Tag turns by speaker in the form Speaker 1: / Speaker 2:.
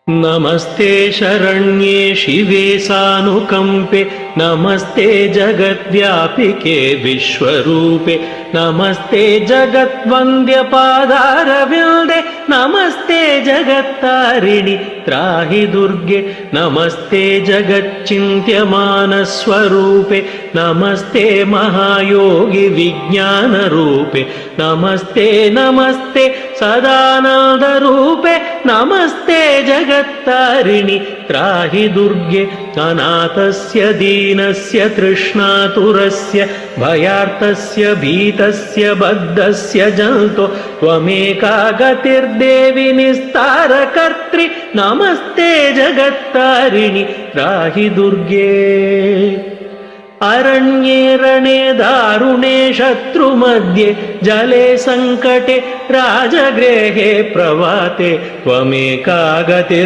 Speaker 1: नमस्ते शरण्ये शिवे सानुकम्पे नमस्ते जगद्व्यापिके विश्वरूपे नमस्ते जगद्वन्द्यपादारविन्दे नमस्ते जगत्तारिणि त्राहि दुर्गे नमस्ते जगच्चिन्त्यमानस्वरूपे नमस्ते महायोगि विज्ञानरूपे नमस्ते नमस्ते सदानन्दरूपे नमस्ते जगत्तारिणि त्राहि दुर्गे अनाथस्य दीनस्य तृष्णातुरस्य भयार्तस्य भीतस्य बद्धस्य जन्तो त्वमेका गतिर्देवि निस्तारकर्त्री नमस्ते जगत्तारिणि त्राहि दुर्गे अरण्ये रणे दारुणे शत्रुमध्ये जले संकटे राजगृहे प्रभाते त्वमेका गतिर्